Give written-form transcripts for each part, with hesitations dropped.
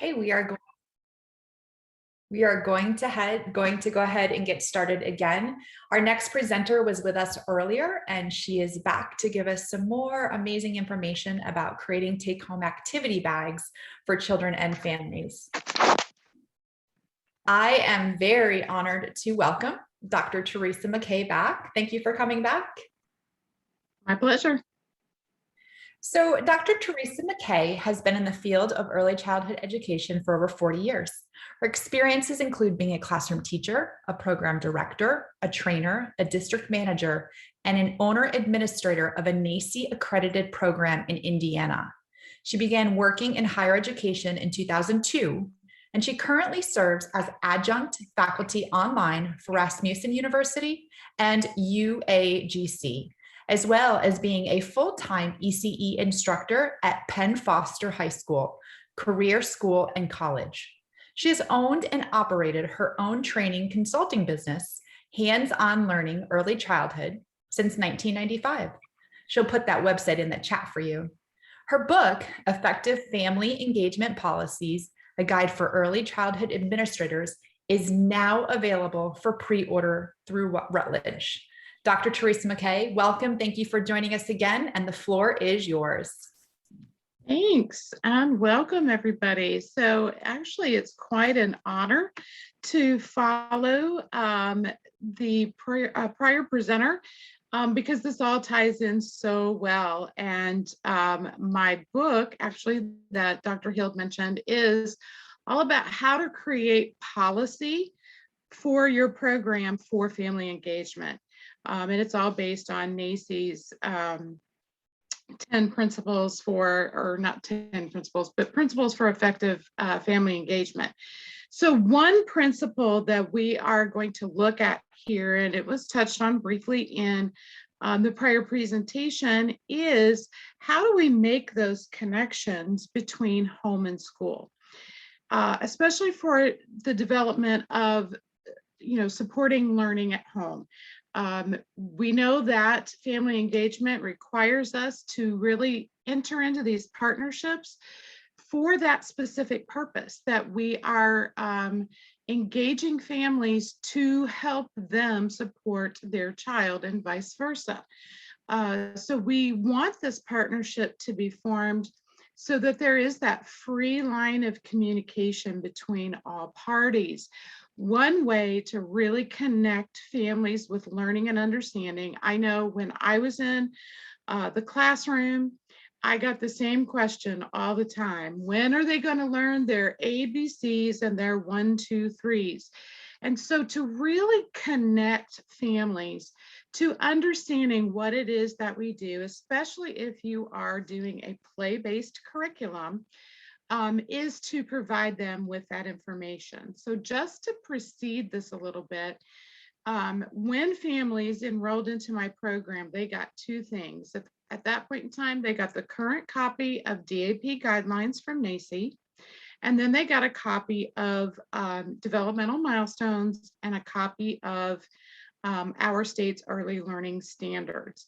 Okay, we are going to go ahead and get started again. Our next presenter was with us earlier, and she is back to give us some more amazing information about creating take-home activity bags for children and families. I am very honored to welcome Dr. Teresa McKay back. Thank you for coming back. My pleasure. So Dr. Teresa McKay has been in the field of early childhood education for over 40 years. Her experiences include being a classroom teacher, a program director, a trainer, a district manager, and an owner administrator of a NACCE accredited program in Indiana. She began working in higher education in 2002, and she currently serves as adjunct faculty online for Rasmussen University and UAGC, as well as being a full-time ECE instructor at Penn Foster High School, Career School, and College. She has owned and operated her own training consulting business, Hands-On Learning Early Childhood, since 1995. She'll put that website in the chat for you. Her book, Effective Family Engagement Policies, a guide for early childhood administrators, is now available for pre-order through Routledge. Dr. Teresa McKay, welcome. Thank you for joining us again, and the floor is yours. Thanks, and welcome everybody. So actually, it's quite an honor to follow the prior presenter because this all ties in so well. And my book, actually, that Dr. Hild mentioned, is all about how to create policy for your program for family engagement. And it's all based on NACCE's 10 principles for, or not 10 principles, but principles for effective family engagement. So one principle that we are going to look at here, and it was touched on briefly in the prior presentation, is how do we make those connections between home and school, especially for the development of supporting learning at home. We know that family engagement requires us to really enter into these partnerships for that specific purpose, that we are engaging families to help them support their child and vice versa. So we want this partnership to be formed so that there is that free line of communication between all parties. One way to really connect families with learning and understanding, I know when I was in the classroom, I got the same question all the time. When are they going to learn their ABCs and their 1, 2, 3s? And so to really connect families to understanding what it is that we do, especially if you are doing a play-based curriculum, is to provide them with that information. So just to precede this a little bit, when families enrolled into my program, they got two things. At that point in time, they got the current copy of DAP guidelines from NACCE, and then they got a copy of developmental milestones and a copy of our state's early learning standards.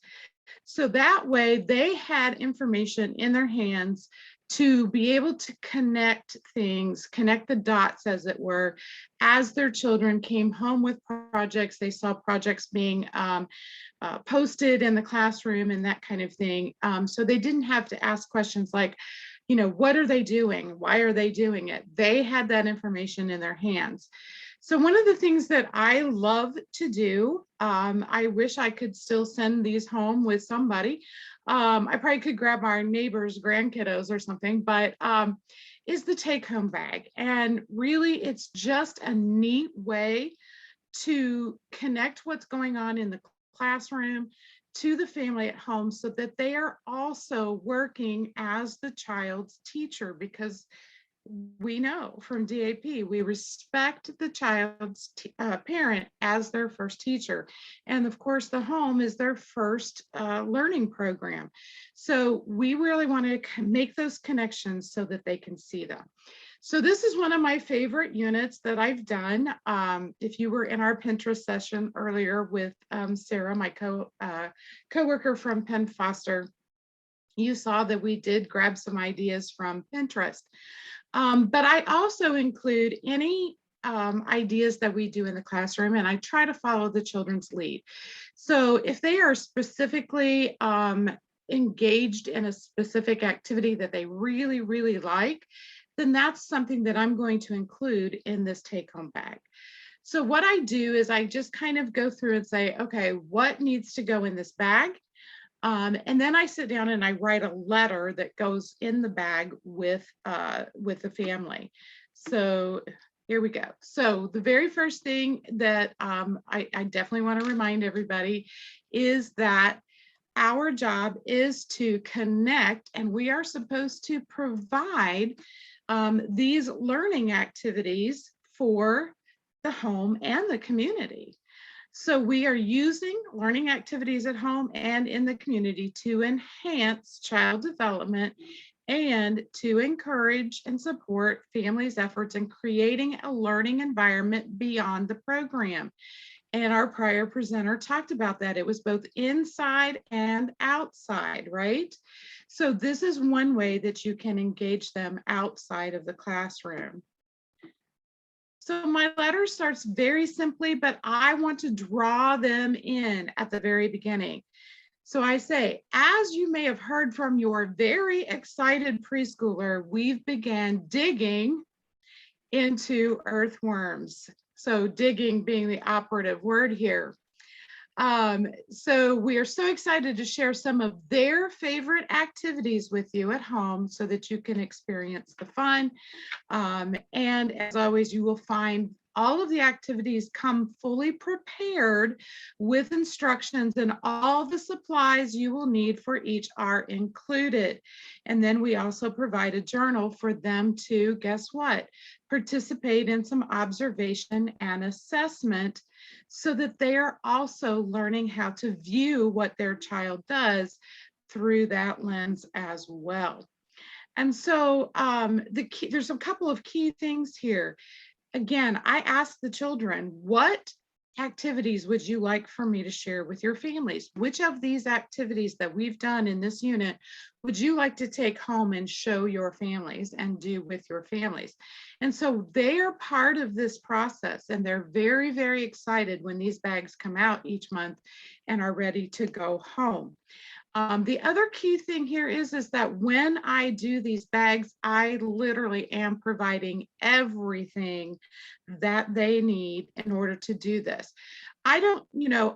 So that way they had information in their hands to be able to connect things, connect the dots, as it were, as their children came home with projects. They saw projects being posted in the classroom and that kind of thing. So they didn't have to ask questions like, what are they doing? Why are they doing it? They had that information in their hands. So one of the things that I love to do, I wish I could still send these home with somebody. I probably could grab our neighbors' grandkiddos or something, but is the take-home bag. And really, it's just a neat way to connect what's going on in the classroom to the family at home so that they are also working as the child's teacher, because we know from DAP, we respect the child's parent as their first teacher. And of course, the home is their first learning program. So we really want to make those connections so that they can see them. So this is one of my favorite units that I've done. If you were in our Pinterest session earlier with Sarah, my co-worker from Penn Foster, You saw that we did grab some ideas from Pinterest. But I also include any ideas that we do in the classroom, and I try to follow the children's lead. So if they are specifically engaged in a specific activity that they really, really like, then that's something that I'm going to include in this take-home bag. So what I do is I just kind of go through and say, okay, what needs to go in this bag? And then I sit down and I write a letter that goes in the bag with the family. So here we go. So the very first thing that I definitely want to remind everybody is that our job is to connect, and we are supposed to provide these learning activities for the home and the community. So we are using learning activities at home and in the community to enhance child development and to encourage and support families' efforts in creating a learning environment beyond the program. And our prior presenter talked about that. It was both inside and outside, right? So this is one way that you can engage them outside of the classroom. So my letter starts very simply, but I want to draw them in at the very beginning. So I say, as you may have heard from your very excited preschooler, we've began digging into earthworms. So digging being the operative word here. So we are so excited to share some of their favorite activities with you at home so that you can experience the fun. And as always, you will find all of the activities come fully prepared with instructions, and all the supplies you will need for each are included. And then we also provide a journal for them to, guess what, participate in some observation and assessment so that they are also learning how to view what their child does through that lens as well. And so there's a couple of key things here. Again, I asked the children, what activities would you like for me to share with your families? Which of these activities that we've done in this unit would you like to take home and show your families and do with your families? And so they are part of this process, and they're very, very excited when these bags come out each month and are ready to go home. The other key thing here is that when I do these bags, I literally am providing everything that they need in order to do this. I don't,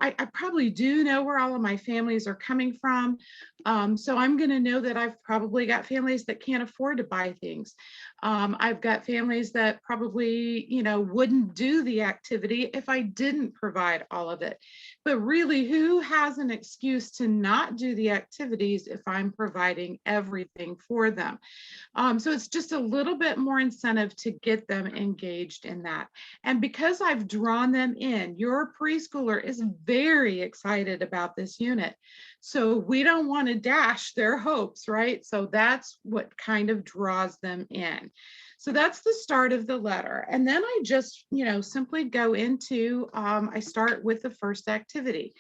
I probably do know where all of my families are coming from. So I'm going to know that I've probably got families that can't afford to buy things. I've got families that probably, wouldn't do the activity if I didn't provide all of it. But really, who has an excuse to not do the activities if I'm providing everything for them? So it's just a little bit more incentive to get them engaged in that. And because I've drawn them in, your preschooler is very excited about this unit. So we don't want to dash their hopes, right? So that's what kind of draws them in. So that's the start of the letter. And then I just, simply go into, I start with the first activity.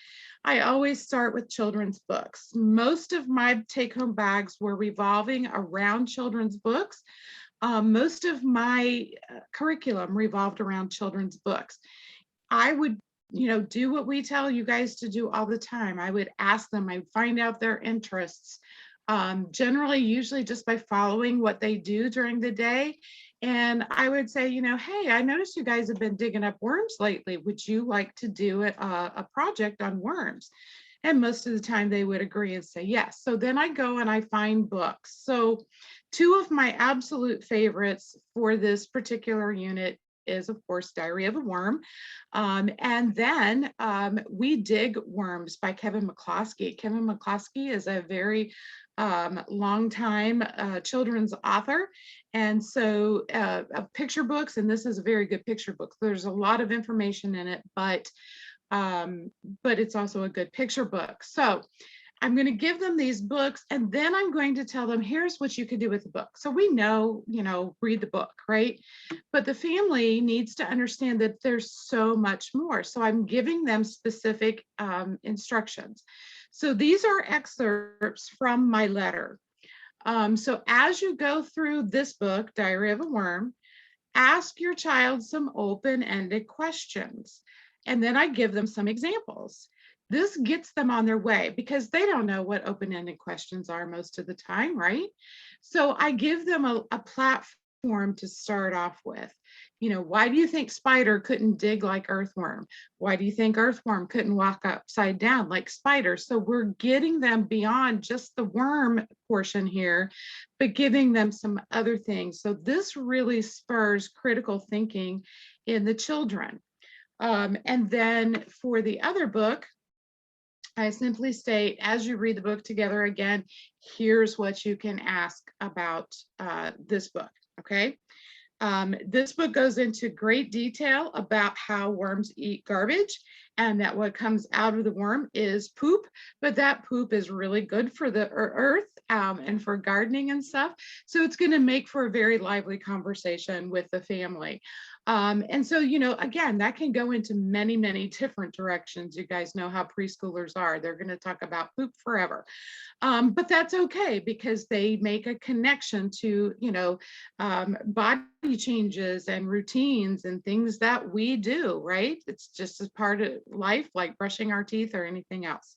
I always start with children's books. Most of my take-home bags were revolving around children's books. Most of my curriculum revolved around children's books. I would, do what we tell you guys to do all the time. I would ask them, I would find out their interests, generally, usually just by following what they do during the day. And I would say, hey, I noticed you guys have been digging up worms lately. Would you like to do a project on worms? And most of the time they would agree and say yes. So then I go and I find books. So two of my absolute favorites for this particular unit is, of course, Diary of a Worm. And then We Dig Worms by Kevin McCloskey. Kevin McCloskey is a very longtime children's author. And so picture books, and this is a very good picture book. There's a lot of information in it, but it's also a good picture book. So I'm going to give them these books, and then I'm going to tell them, here's what you could do with the book. So we know, read the book, right? But the family needs to understand that there's so much more. So I'm giving them specific instructions. So these are excerpts from my letter. So as you go through this book, Diary of a Worm, ask your child some open-ended questions. And then I give them some examples. This gets them on their way because they don't know what open-ended questions are most of the time, right? So I give them a platform to start off with. You know, why do you think spider couldn't dig like earthworm? Why do you think earthworm couldn't walk upside down like spider? So we're getting them beyond just the worm portion here, but giving them some other things. So this really spurs critical thinking in the children. And then for the other book, I simply state, as you read the book together again, here's what you can ask about this book, okay? This book goes into great detail about how worms eat garbage and that what comes out of the worm is poop, but that poop is really good for the earth and for gardening and stuff. So it's going to make for a very lively conversation with the family. And so, you know, again, that can go into many, many different directions. You guys know how preschoolers are. They're going to talk about poop forever. But that's okay because they make a connection to, you know, body changes and routines and things that we do, right? It's just a part of life, like brushing our teeth or anything else.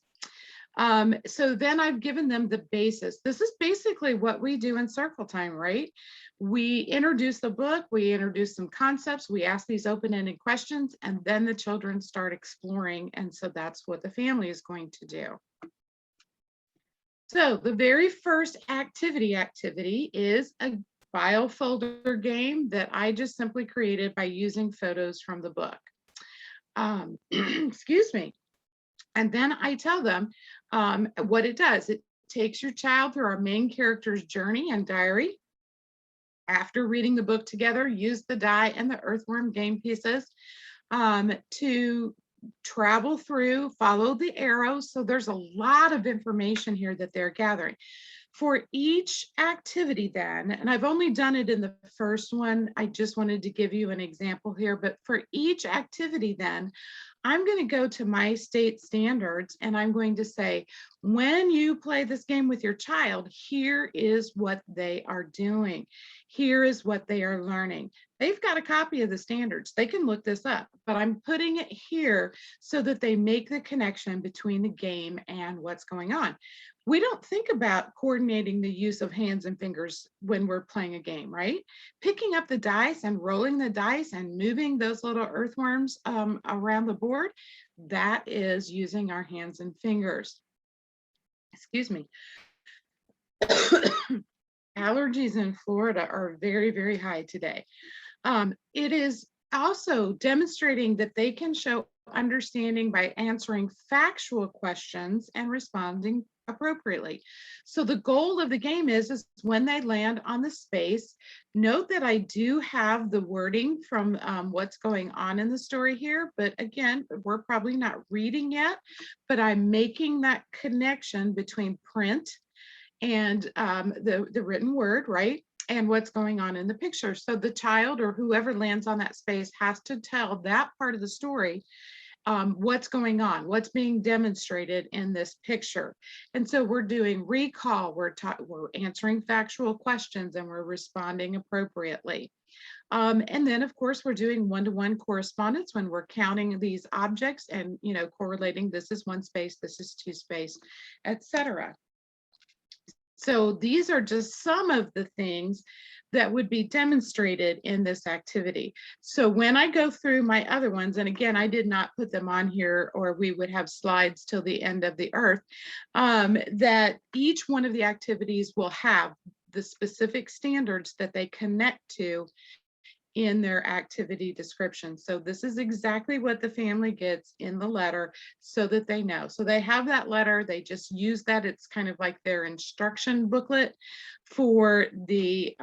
So then I've given them the basis. This is basically what we do in circle time, right? We introduce the book, we introduce some concepts, we ask these open-ended questions, and then the children start exploring. And so that's what the family is going to do. So the very first activity is a file folder game that I just simply created by using photos from the book. Excuse me. And then I tell them what it does. It takes your child through our main character's journey and diary. After reading the book together, use the die and the earthworm game pieces to travel through, follow the arrows. So there's a lot of information here that they're gathering. For each activity then, and I've only done it in the first one, I just wanted to give you an example here, but for each activity then, I'm going to go to my state standards and I'm going to say, when you play this game with your child, here is what they are doing. Here is what they are learning. They've got a copy of the standards. They can look this up, but I'm putting it here so that they make the connection between the game and what's going on. We don't think about coordinating the use of hands and fingers when we're playing a game, right? Picking up the dice and rolling the dice and moving those little earthworms around the board, that is using our hands and fingers. Excuse me. Allergies in Florida are very, very high today. It is also demonstrating that they can show understanding by answering factual questions and responding appropriately. So the goal of the game is when they land on the space, note that I do have the wording from what's going on in the story here, but again, we're probably not reading yet, but I'm making that connection between print and the written word, right? And what's going on in the picture. So the child or whoever lands on that space has to tell that part of the story, what's going on, what's being demonstrated in this picture. And so we're doing recall, we're answering factual questions, and we're responding appropriately. And then of course we're doing one-to-one correspondence when we're counting these objects and, you know, correlating, this is one space, this is two space, etc. So these are just some of the things that would be demonstrated in this activity. So when I go through my other ones, and again, I did not put them on here or we would have slides till the end of the earth, that each one of the activities will have the specific standards that they connect to in their activity description. So this is exactly what the family gets in the letter so that they know. So they have that letter, they just use that. It's kind of like their instruction booklet for the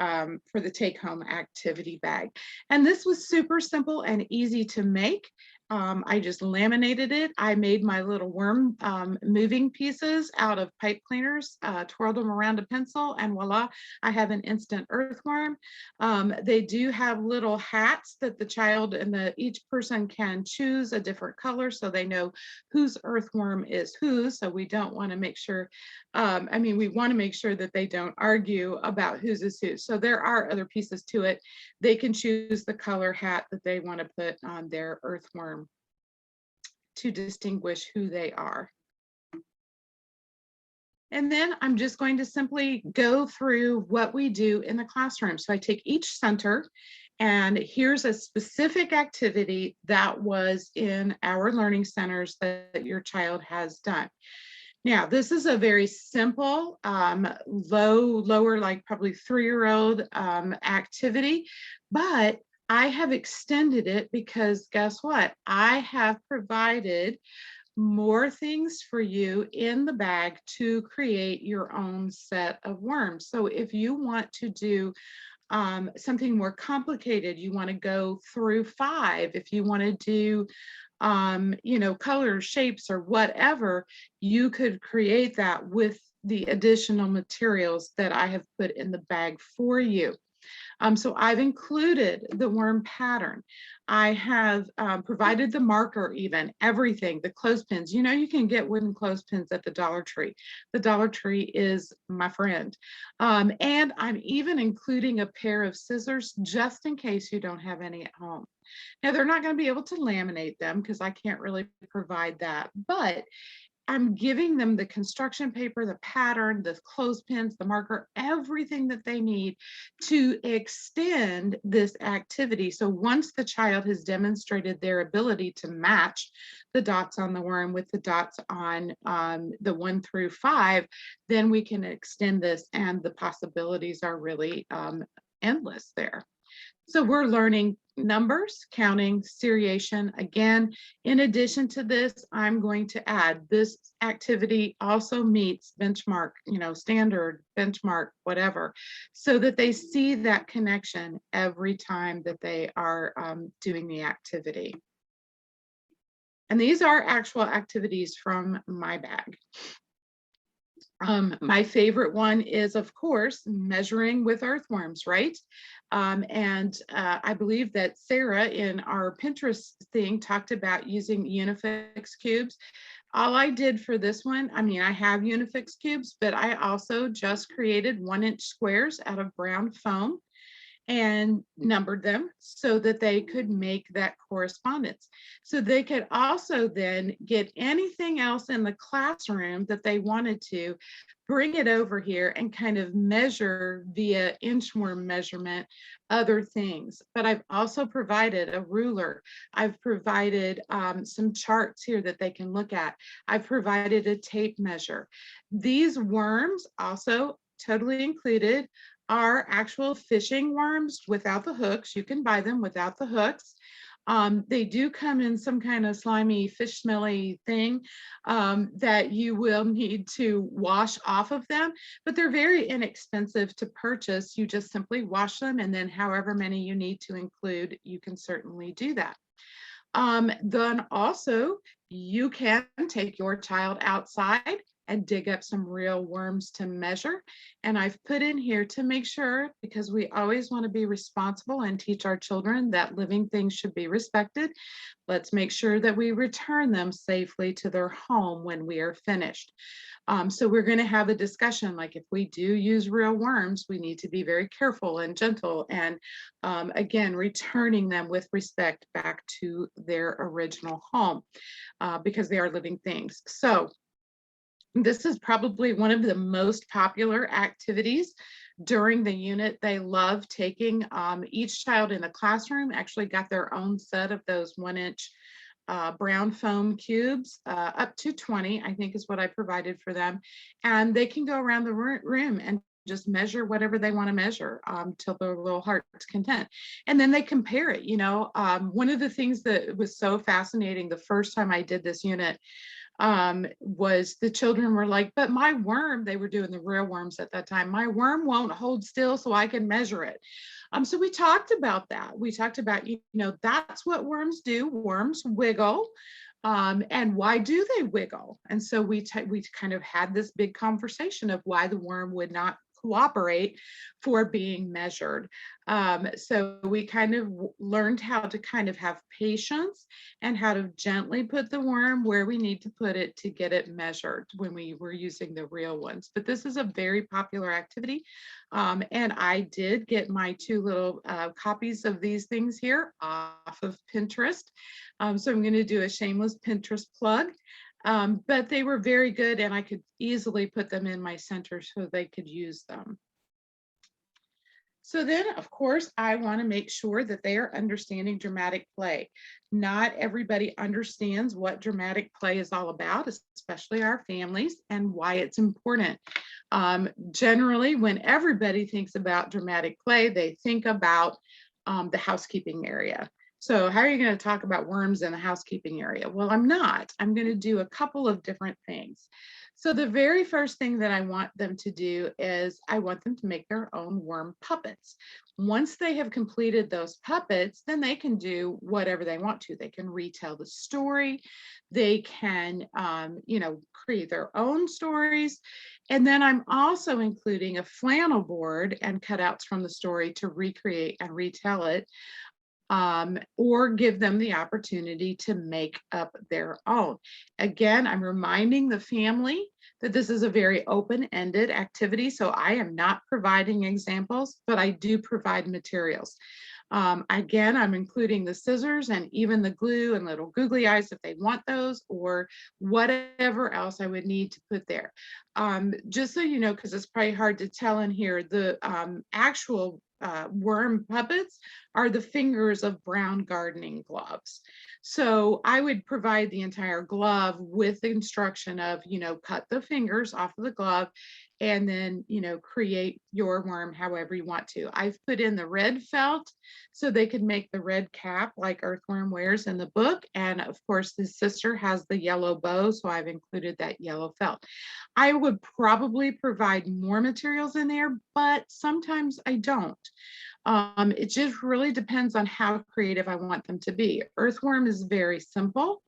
take-home activity bag. And this was super simple and easy to make. I just laminated it. I made my little worm moving pieces out of pipe cleaners, twirled them around a pencil, and voila, I have an instant earthworm. They do have little hats that the child and each person can choose a different color so they know whose earthworm is whose. So we don't want to make sure, we want to make sure that they don't argue about whose is whose. So there are other pieces to it. They can choose the color hat that they want to put on their earthworm to distinguish who they are. And then I'm just going to simply go through what we do in the classroom. So I take each center, and here's a specific activity that was in our learning centers that your child has done. Now, this is a very simple, lower, like probably 3-year-old activity, but I have extended it because guess what? I have provided more things for you in the bag to create your own set of worms. So if you want to do something more complicated, you want to go through 5, if you want to do colors, shapes, or whatever, you could create that with the additional materials that I have put in the bag for you. So I've included the worm pattern. I have provided the marker, even everything, the clothespins. You know, you can get wooden clothespins at the Dollar Tree. The Dollar Tree is my friend. And I'm even including a pair of scissors just in case you don't have any at home. Now, they're not going to be able to laminate them because I can't really provide that, but I'm giving them the construction paper, the pattern, the clothespins, the marker, everything that they need to extend this activity. So once the child has demonstrated their ability to match the dots on the worm with the dots on the 1 through 5, then we can extend this, and the possibilities are really endless there. So we're learning numbers, counting, seriation. Again, in addition to this, I'm going to add this activity also meets benchmark, standard, benchmark, whatever, so that they see that connection every time that they are doing the activity. And these are actual activities from my bag. My favorite one is, of course, measuring with earthworms, right? I believe that Sarah in our Pinterest thing talked about using Unifix cubes. All I did for this one, I have Unifix cubes, but I also just created 1-inch squares out of brown foam and numbered them so that they could make that correspondence. So they could also then get anything else in the classroom that they wanted to, bring it over here and kind of measure via inchworm measurement other things. But I've also provided a ruler. I've provided some charts here that they can look at. I've provided a tape measure. These worms also totally included are actual fishing worms without the hooks. You can buy them without the hooks. They do come in some kind of slimy, fish smelly thing that you will need to wash off of them, but they're very inexpensive to purchase. You just simply wash them, and then however many you need to include, you can certainly do that. Then also, you can take your child outside and dig up some real worms to measure. And I've put in here to make sure, because we always want to be responsible and teach our children that living things should be respected. Let's make sure that we return them safely to their home when we are finished. So we're going to have a discussion, like if we do use real worms, we need to be very careful and gentle, and again, returning them with respect back to their original home because they are living things. So this is probably one of the most popular activities during the unit. They love taking each child in the classroom actually got their own set of those 1-inch brown foam cubes, up to 20, I think is what I provided for them. And they can go around the room and just measure whatever they want to measure till their little heart's content. And then they compare it. One of the things that was so fascinating the first time I did this unit, was the children were like, but my worm, they were doing the real worms at that time, my worm won't hold still so I can measure it. So we talked about that. We talked about, that's what worms do. Worms wiggle. And why do they wiggle? And so we kind of had this big conversation of why the worm would not cooperate for being measured. So we kind of learned how to kind of have patience and how to gently put the worm where we need to put it to get it measured when we were using the real ones. But this is a very popular activity. And I did get my 2 little copies of these things here off of Pinterest. So I'm going to do a shameless Pinterest plug. But they were very good, and I could easily put them in my center so they could use them. So then, of course, I want to make sure that they are understanding dramatic play. Not everybody understands what dramatic play is all about, especially our families, and why it's important. Generally, when everybody thinks about dramatic play, they think about the housekeeping area. So how are you going to talk about worms in the housekeeping area? Well, I'm not. I'm going to do a couple of different things. So the very first thing that I want them to do is I want them to make their own worm puppets. Once they have completed those puppets, then they can do whatever they want to. They can retell the story. They can, create their own stories. And then I'm also including a flannel board and cutouts from the story to recreate and retell it. Or give them the opportunity to make up their own. Again, I'm reminding the family that this is a very open-ended activity, so I am not providing examples, but I do provide materials. Again, I'm including the scissors and even the glue and little googly eyes if they want those, or whatever else I would need to put there. Just so you know, because it's probably hard to tell in here, the actual worm puppets are the fingers of brown gardening gloves. So I would provide the entire glove with the instruction of, cut the fingers off of the glove and then, create your worm however you want to. I've put in the red felt so they could make the red cap like Earthworm wears in the book. And of course, his sister has the yellow bow, so I've included that yellow felt. I would probably provide more materials in there, but sometimes I don't. It just really depends on how creative I want them to be. Earthworm is very simple,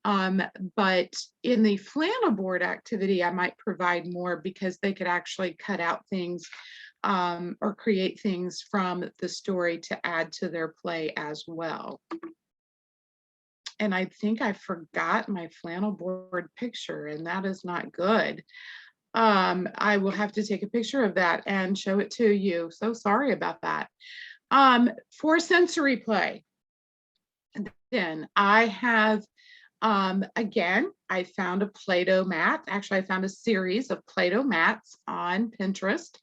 but in the flannel board activity, I might provide more because they could actually cut out things or create things from the story to add to their play as well. And I think I forgot my flannel board picture, and that is not good. I will have to take a picture of that and show it to you. So sorry about that. For sensory play, then I have, again, I found a Play-Doh mat. Actually, I found a series of Play-Doh mats on Pinterest.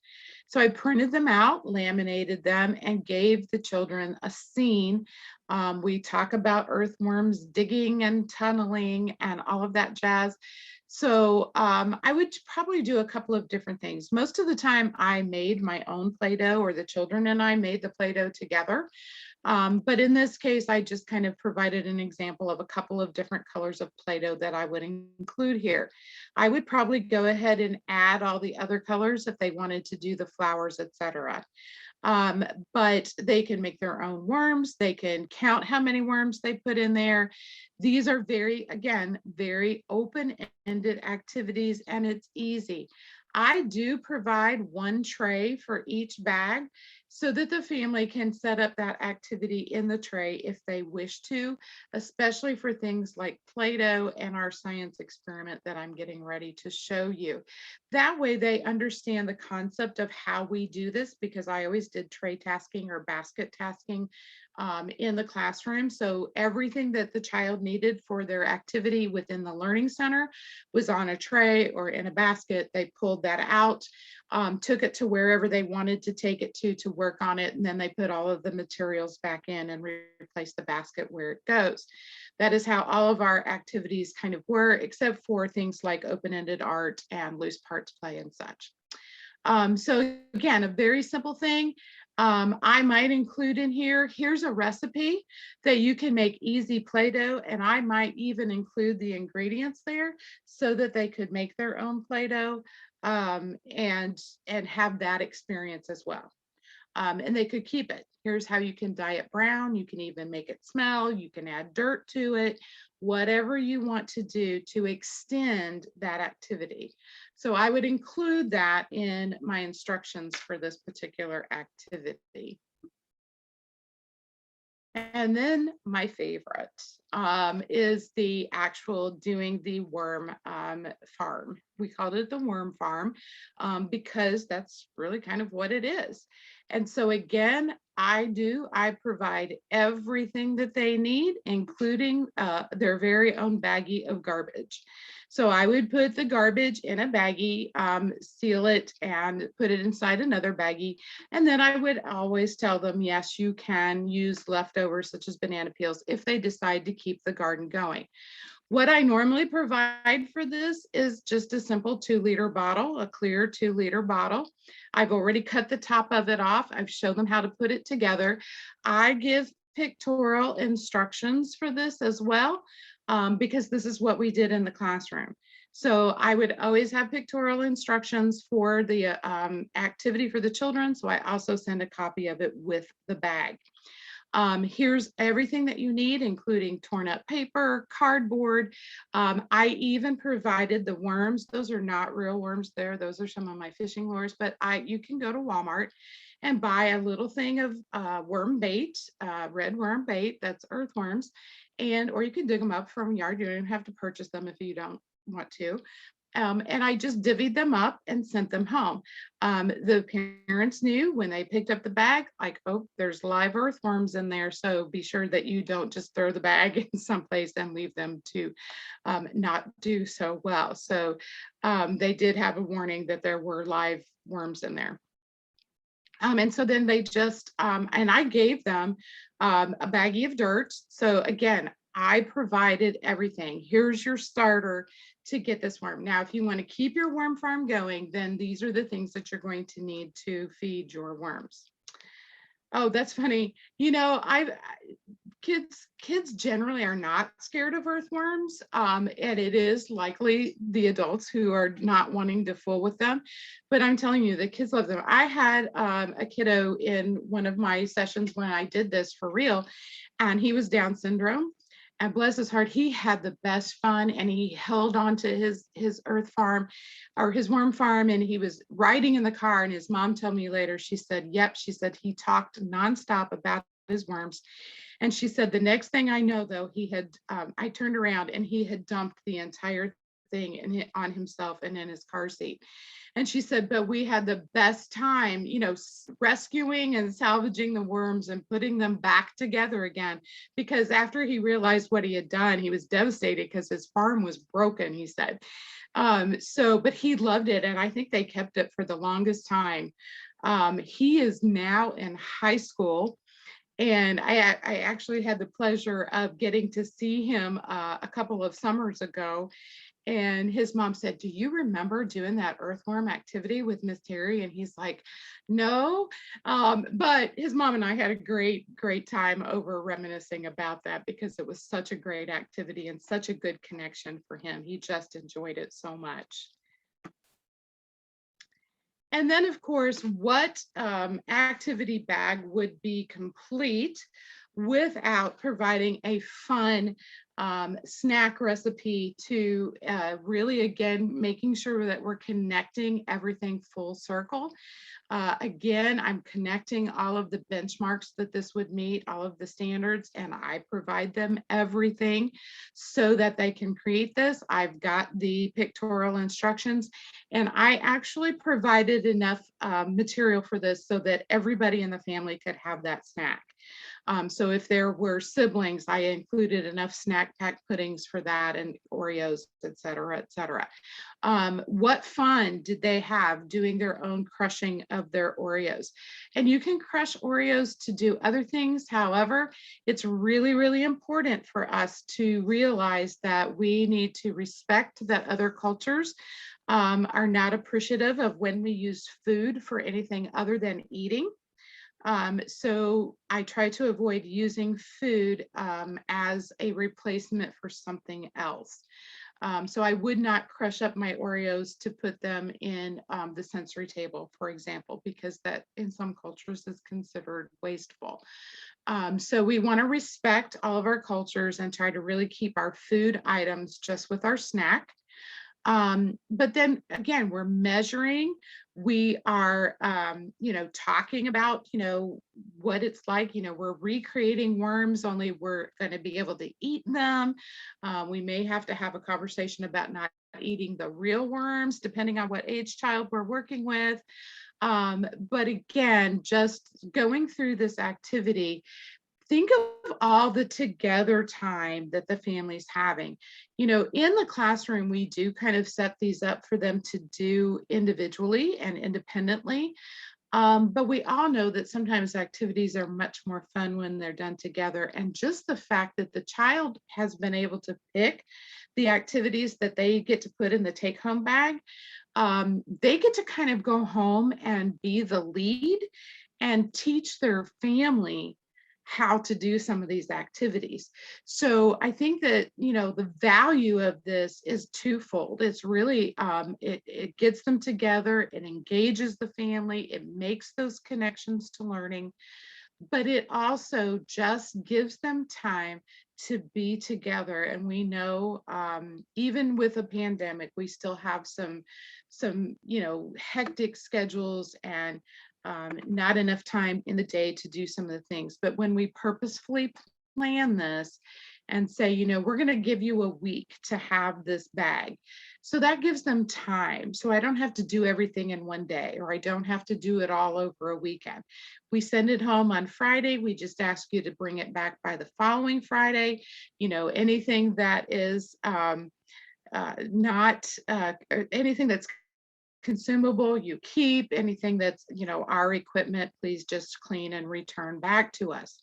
So I printed them out, laminated them, and gave the children a scene. We talk about earthworms digging and tunneling and all of that jazz. So I would probably do a couple of different things. Most of the time I made my own Play-Doh, or the children and I made the Play-Doh together. But in this case, I just kind of provided an example of a couple of different colors of Play-Doh that I would include here. I would probably go ahead and add all the other colors if they wanted to do the flowers, etc. But they can make their own worms. They can count how many worms they put in there. These are again, very open-ended activities, and it's easy. I do provide one tray for each bag so that the family can set up that activity in the tray if they wish to, especially for things like Play-Doh and our science experiment that I'm getting ready to show you. That way they understand the concept of how we do this, because I always did tray tasking or basket tasking in the classroom. So everything that the child needed for their activity within the Learning Center was on a tray or in a basket. They pulled that out, took it to wherever they wanted to take it to work on it, and then they put all of the materials back in and replace the basket where it goes. That is how all of our activities kind of were, except for things like open-ended art and loose parts play and such. So again, a very simple thing. I might include in here, here's a recipe that you can make easy Play-Doh, and I might even include the ingredients there so that they could make their own Play-Doh, and have that experience as well. And they could keep it. Here's how you can dye it brown. You can even make it smell. You can add dirt to it, whatever you want to do to extend that activity. So I would include that in my instructions for this particular activity. And then my favorite is the actual doing the worm farm. We called it the worm farm because that's really kind of what it is. And so again, I provide everything that they need, including their very own baggie of garbage. So I would put the garbage in a baggie, seal it, and put it inside another baggie. And then I would always tell them, yes, you can use leftovers such as banana peels if they decide to keep the garden going. What I normally provide for this is just a simple 2-liter bottle, a clear 2-liter bottle. I've already cut the top of it off. I've shown them how to put it together. I give pictorial instructions for this as well, because this is what we did in the classroom. So I would always have pictorial instructions for the activity for the children. So I also send a copy of it with the bag. Here's everything that you need, including torn up paper, cardboard. I even provided the worms. Those are not real worms there. Those are some of my fishing lures, but you can go to Walmart and buy a little thing of worm bait, red worm bait, that's earthworms, or you can dig them up from a yard. You don't have to purchase them if you don't want to. And I just divvied them up and sent them home. The parents knew when they picked up the bag, like, oh, there's live earthworms in there. So be sure that you don't just throw the bag in someplace and leave them to not do so well. So they did have a warning that there were live worms in there. And so then they just, and I gave them a baggie of dirt. So again, I provided everything. Here's your starter to get this worm. Now, if you want to keep your worm farm going, then these are the things that you're going to need to feed your worms. Oh, that's funny. You know, kids generally are not scared of earthworms, and it is likely the adults who are not wanting to fool with them. But I'm telling you, the kids love them. I had a kiddo in one of my sessions when I did this for real, and he was Down syndrome. And bless his heart, he had the best fun, and he held on to his earth farm or his worm farm, and he was riding in the car. And his mom told me later, she said, yep, she said he talked nonstop about his worms. And she said, the next thing I know, though, he had, I turned around and he had dumped the entire thing on himself and in his car seat. And she said, but we had the best time, you know, rescuing and salvaging the worms and putting them back together again. Because after he realized what he had done, he was devastated because his farm was broken, he said. But he loved it. And I think they kept it for the longest time. He is now in high school. And I actually had the pleasure of getting to see him a couple of summers ago. And his mom said, do you remember doing that earthworm activity with Miss Terry? And he's like, no. But his mom and I had a great time over reminiscing about that because it was such a great activity and such a good connection for him. He just enjoyed it so much. And then, of course, what activity bag would be complete without providing a fun snack recipe to really, again, making sure that we're connecting everything full circle. Again, I'm connecting all of the benchmarks that this would meet, all of the standards, and I provide them everything so that they can create this. I've got the pictorial instructions, and I actually provided enough material for this so that everybody in the family could have that snack. So if there were siblings, I included enough snack pack puddings for that and Oreos, et cetera, et cetera. What fun did they have doing their own crushing of their Oreos? And you can crush Oreos to do other things. However, it's really, really important for us to realize that we need to respect that other cultures are not appreciative of when we use food for anything other than eating. So I try to avoid using food as a replacement for something else. So I would not crush up my Oreos to put them in the sensory table, for example, because that in some cultures is considered wasteful. So we want to respect all of our cultures and try to really keep our food items just with our snack. But then again, we're measuring, we are, talking about, what it's like, we're recreating worms, only we're going to be able to eat them. We may have to have a conversation about not eating the real worms, depending on what age child we're working with. But again, just going through this activity, think of all the together time that the family's having. In the classroom, we do kind of set these up for them to do individually and independently. But we all know that sometimes activities are much more fun when they're done together. And just the fact that the child has been able to pick the activities that they get to put in the take home bag, they get to kind of go home and be the lead and teach their family how to do some of these activities. So I think that, the value of this is twofold. It's really, it gets them together, it engages the family, it makes those connections to learning, but it also just gives them time to be together. And we know, even with a pandemic, we still have some hectic schedules and not enough time in the day to do some of the things. But when we purposefully plan this and say, we're going to give you a week to have this bag. So that gives them time. So I don't have to do everything in one day, or I don't have to do it all over a weekend. We send it home on Friday. We just ask you to bring it back by the following Friday. Anything that is not anything that's consumable, you keep. Anything that's our equipment, please just clean and return back to us,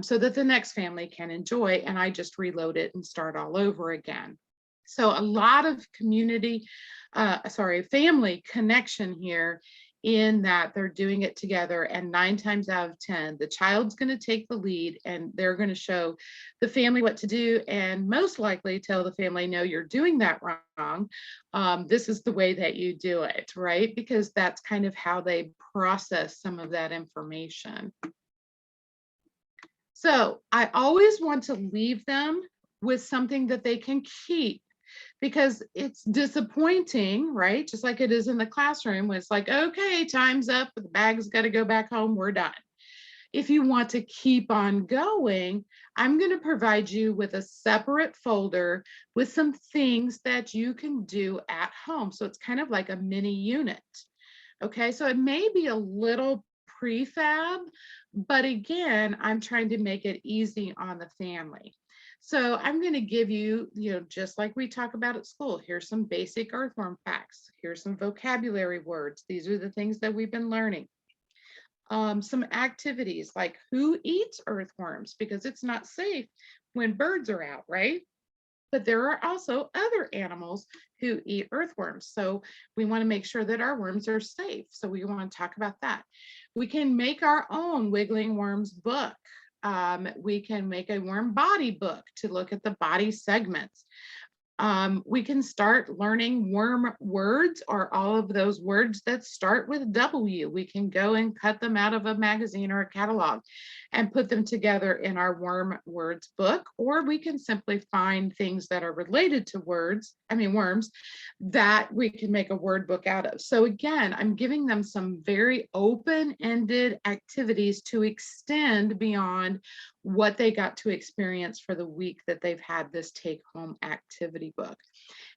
so that the next family can enjoy, and I just reload it and start all over again. So a lot of family connection here, in that they're doing it together, and 9 times out of 10 the child's going to take the lead and they're going to show the family what to do, and most likely tell the family, no, you're doing that wrong. This is the way that you do it, right? Because that's kind of how they process some of that information. So I always want to leave them with something that they can keep, because it's disappointing, right? Just like it is in the classroom, when it's like, okay, time's up, the bag's got to go back home, we're done. If you want to keep on going, I'm going to provide you with a separate folder with some things that you can do at home. So it's kind of like a mini unit. Okay, so it may be a little prefab, but again, I'm trying to make it easy on the family. So I'm going to give you, just like we talk about at school, here's some basic earthworm facts. Here's some vocabulary words. These are the things that we've been learning. Some activities like who eats earthworms, because it's not safe when birds are out, right? But there are also other animals who eat earthworms. So we want to make sure that our worms are safe. So we want to talk about that. We can make our own Wiggling Worms book. We can make a worm body book to look at the body segments. We can start learning worm words, or all of those words that start with W. We can go and cut them out of a magazine or a catalog and put them together in our worm words book, or we can simply find things that are related to worms, that we can make a word book out of. So again, I'm giving them some very open-ended activities to extend beyond what they got to experience for the week that they've had this take-home activity book.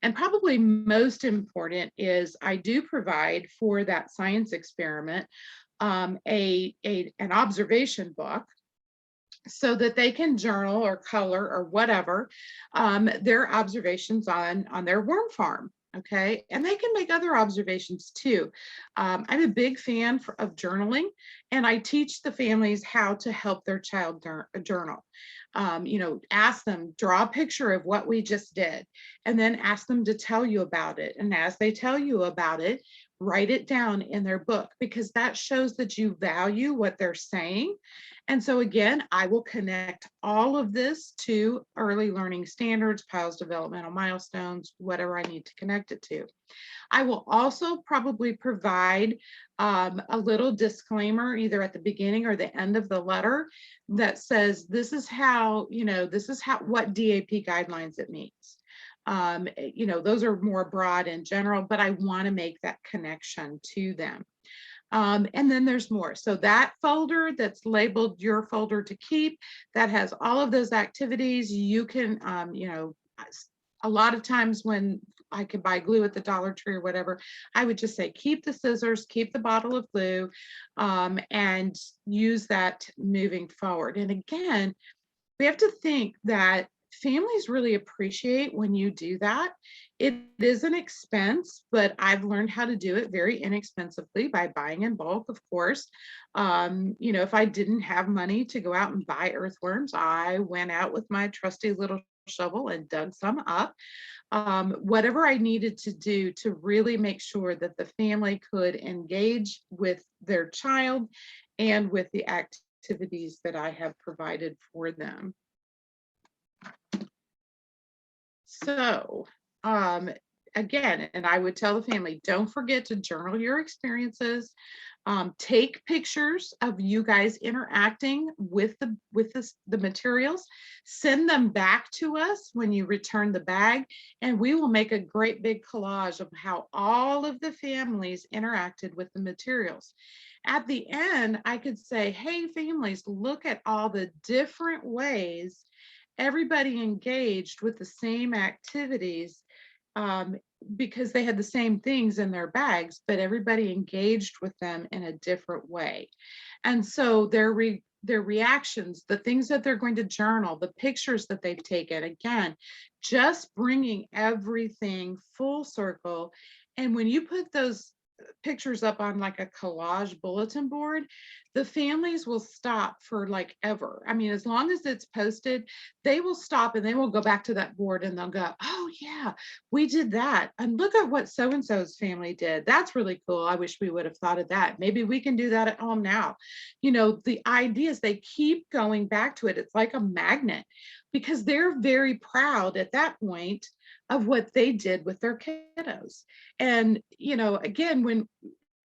And probably most important is I do provide for that science experiment an observation book, so that they can journal or color or whatever their observations on their worm farm. Okay, and they can make other observations too. I'm a big fan of journaling, and I teach the families how to help their child journal. Ask them, draw a picture of what we just did, and then ask them to tell you about it. And as they tell you about it, write it down in their book, because that shows that you value what they're saying. And so again, I will connect all of this to early learning standards, PILE's developmental milestones, whatever I need to connect it to. I will also probably provide a little disclaimer either at the beginning or the end of the letter that says, this is how, this is what DAP guidelines it meets. Those are more broad in general, but I want to make that connection to them. And then there's more. So that folder that's labeled your folder to keep, that has all of those activities. You can, a lot of times when I could buy glue at the Dollar Tree or whatever, I would just say, keep the scissors, keep the bottle of glue, and use that moving forward. And again, we have to think that families really appreciate when you do that. It is an expense, but I've learned how to do it very inexpensively by buying in bulk, of course. If I didn't have money to go out and buy earthworms, I went out with my trusty little shovel and dug some up. Whatever I needed to do to really make sure that the family could engage with their child and with the activities that I have provided for them. So again, and I would tell the family, don't forget to journal your experiences. Take pictures of you guys interacting with the materials, send them back to us when you return the bag, and we will make a great big collage of how all of the families interacted with the materials. At the end, I could say, hey, families, look at all the different ways everybody engaged with the same activities, because they had the same things in their bags, but everybody engaged with them in a different way. And so their reactions, the things that they're going to journal, the pictures that they've taken, again, just bringing everything full circle. And when you put those pictures up on like a collage bulletin board, the families will stop for like ever. I mean, as long as it's posted, they will stop and they will go back to that board and they'll go, oh yeah, we did that. And look at what so-and-so's family did. That's really cool. I wish we would have thought of that. Maybe we can do that at home now. The ideas, they keep going back to it. It's like a magnet, because they're very proud at that point of what they did with their kiddos. And, again, when,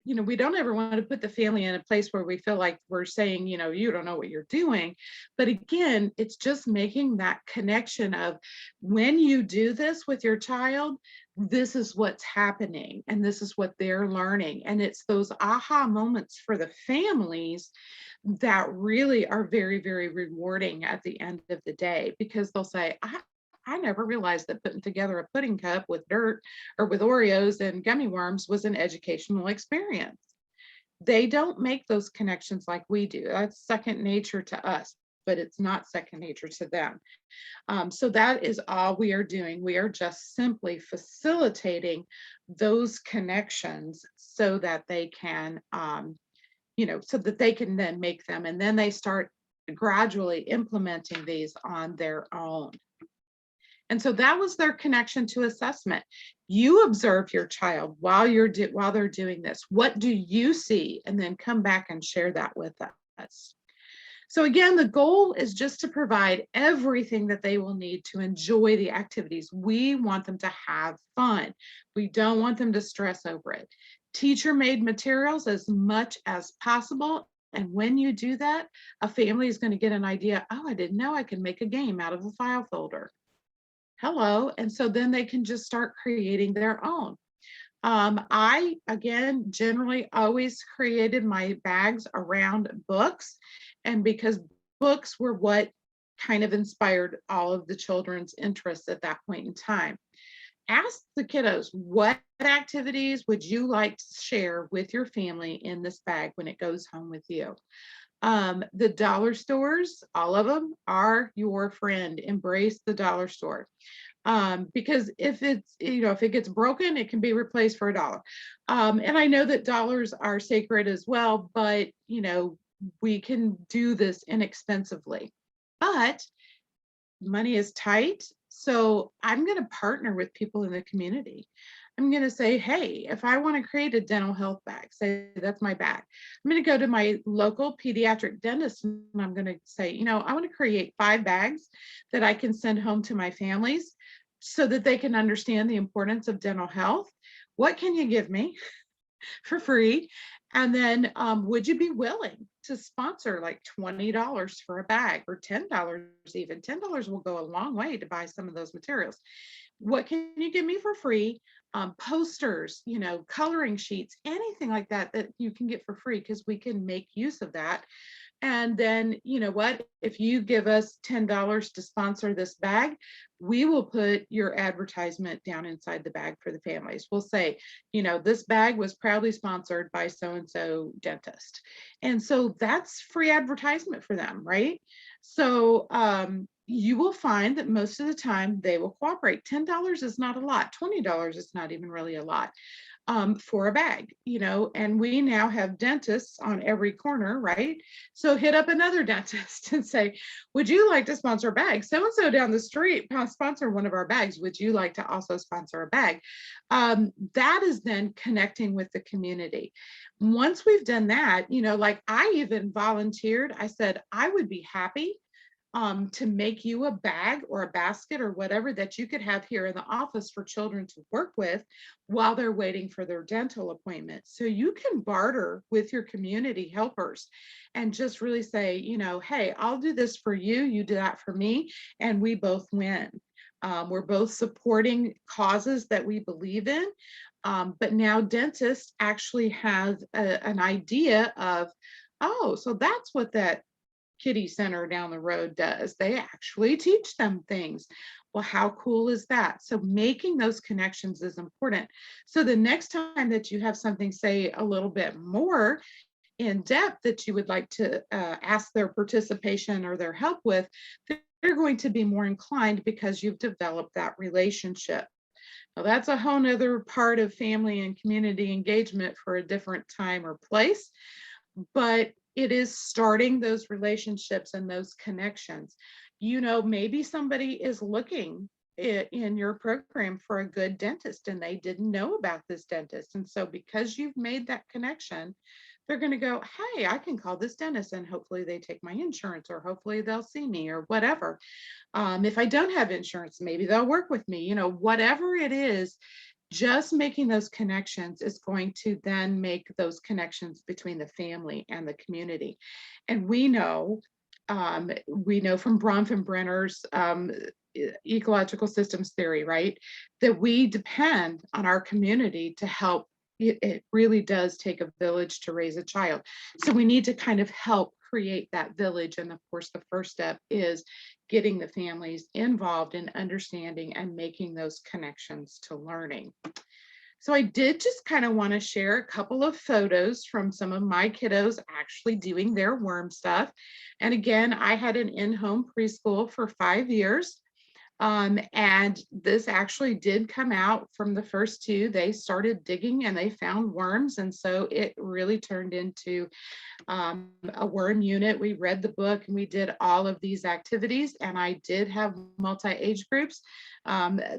we don't ever want to put the family in a place where we feel like we're saying, you don't know what you're doing. But again, it's just making that connection of, when you do this with your child, this is what's happening and this is what they're learning. And it's those aha moments for the families that really are very, very rewarding at the end of the day, because they'll say, I never realized that putting together a pudding cup with dirt or with Oreos and gummy worms was an educational experience. They don't make those connections like we do. That's second nature to us, but it's not second nature to them. So that is all we are doing. We are just simply facilitating those connections so that they can, so that they can then make them, and then they start gradually implementing these on their own. And so that was their connection to assessment. You observe your child while they're doing this. What do you see? And then come back and share that with us. So again, the goal is just to provide everything that they will need to enjoy the activities. We want them to have fun. We don't want them to stress over it. Teacher-made materials as much as possible. And when you do that, a family is going to get an idea, oh, I didn't know I could make a game out of a file folder. Hello. And so then they can just start creating their own. I, again, generally always created my bags around books, and because books were what kind of inspired all of the children's interests at that point in time. Ask the kiddos, what activities would you like to share with your family in this bag when it goes home with you? The dollar stores, all of them are your friend. Embrace the dollar store. Because if it's, if it gets broken, it can be replaced for $1. And I know that dollars are sacred as well, but, we can do this inexpensively, but money is tight. So I'm going to partner with people in the community. I'm going to say, hey, if I want to create a dental health bag, say that's my bag, I'm going to go to my local pediatric dentist and I'm going to say, I want to create 5 bags that I can send home to my families so that they can understand the importance of dental health. What can you give me for free? And then would you be willing to sponsor like $20 for a bag, or $10 even? $10 will go a long way to buy some of those materials. What can you give me for free? Posters, coloring sheets, anything like that that you can get for free, because we can make use of that. And then, you know what, if you give us $10 to sponsor this bag, we will put your advertisement down inside the bag for the families. We'll say, this bag was proudly sponsored by so-and-so dentist. And so that's free advertisement for them, right? So you will find that most of the time they will cooperate. $10 is not a lot. $20 is not even really a lot for a bag, and we now have dentists on every corner, right? So hit up another dentist and say, would you like to sponsor a bag? So-and-so down the street sponsor one of our bags. Would you like to also sponsor a bag? That is then connecting with the community. Once we've done that, like I even volunteered, I said, I would be happy to make you a bag or a basket or whatever that you could have here in the office for children to work with while they're waiting for their dental appointment. So you can barter with your community helpers and just really say, hey, I'll do this for you, you do that for me, and we both win. We're both supporting causes that we believe in. But now dentists actually have an idea of, oh, so that's what that kiddie center down the road does. They actually teach them things. Well, how cool is that? So making those connections is important. So the next time that you have something, say, a little bit more in depth that you would like to ask their participation or their help with, they're going to be more inclined because you've developed that relationship. Now, that's a whole nother part of family and community engagement for a different time or place, but it is starting those relationships and those connections. Maybe somebody is looking in your program for a good dentist and they didn't know about this dentist. And so because you've made that connection, they're going to go, hey, I can call this dentist and hopefully they take my insurance, or hopefully they'll see me, or whatever. If I don't have insurance, maybe they'll work with me, whatever it is. Just making those connections is going to then make those connections between the family and the community. And we know from Bronfenbrenner's ecological systems theory, right, that we depend on our community to help. It really does take a village to raise a child. So we need to kind of help create that village. And of course, the first step is getting the families involved in understanding and making those connections to learning. So I did just kind of want to share a couple of photos from some of my kiddos actually doing their worm stuff. And again, I had an in-home preschool for 5 years. And this actually did come out from the first 2. They started digging and they found worms. And so it really turned into a worm unit. We read the book and we did all of these activities. And I did have multi-age groups.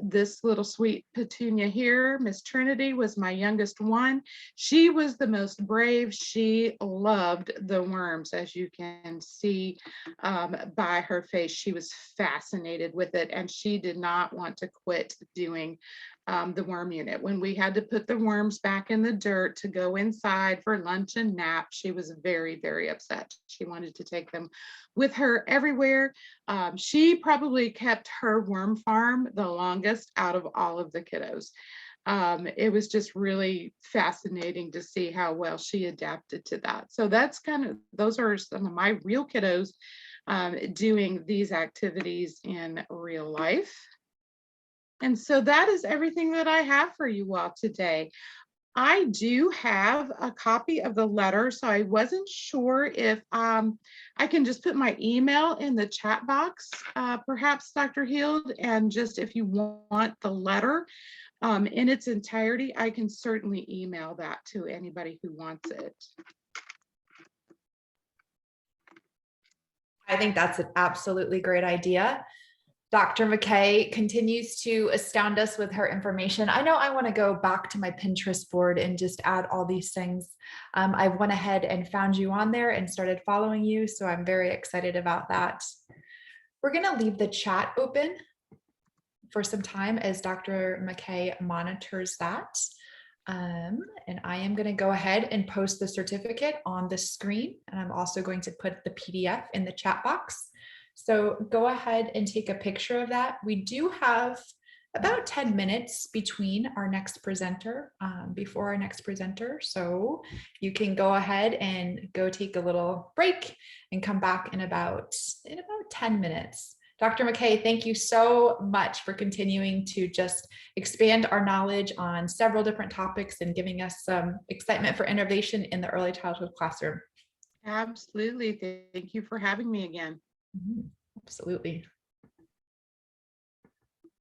This little sweet Petunia here, Miss Trinity, was my youngest one. She was the most brave. She loved the worms, as you can see by her face. She was fascinated with it, and she did not want to quit doing the worm unit. When we had to put the worms back in the dirt to go inside for lunch and nap, she was very, very upset. She wanted to take them with her everywhere. She probably kept her worm farm the longest out of all of the kiddos. It was just really fascinating to see how well she adapted to that. So those are some of my real kiddos doing these activities in real life. And so that is everything that I have for you all today. I do have a copy of the letter, so I wasn't sure if I can just put my email in the chat box, perhaps, Dr. Heald, and just if you want the letter in its entirety, I can certainly email that to anybody who wants it. I think that's an absolutely great idea. Dr. McKay continues to astound us with her information. I know I want to go back to my Pinterest board and just add all these things. I went ahead and found you on there and started following you, so I'm very excited about that. We're going to leave the chat open for some time as Dr. McKay monitors that. And I am going to go ahead and post the certificate on the screen. And I'm also going to put the PDF in the chat box. So go ahead and take a picture of that. We do have about 10 minutes between our next presenter, before our next presenter. So you can go ahead and go take a little break and come back in about 10 minutes. Dr. McKay, thank you so much for continuing to just expand our knowledge on several different topics and giving us some excitement for innovation in the early childhood classroom. Absolutely. Thank you for having me again. Absolutely.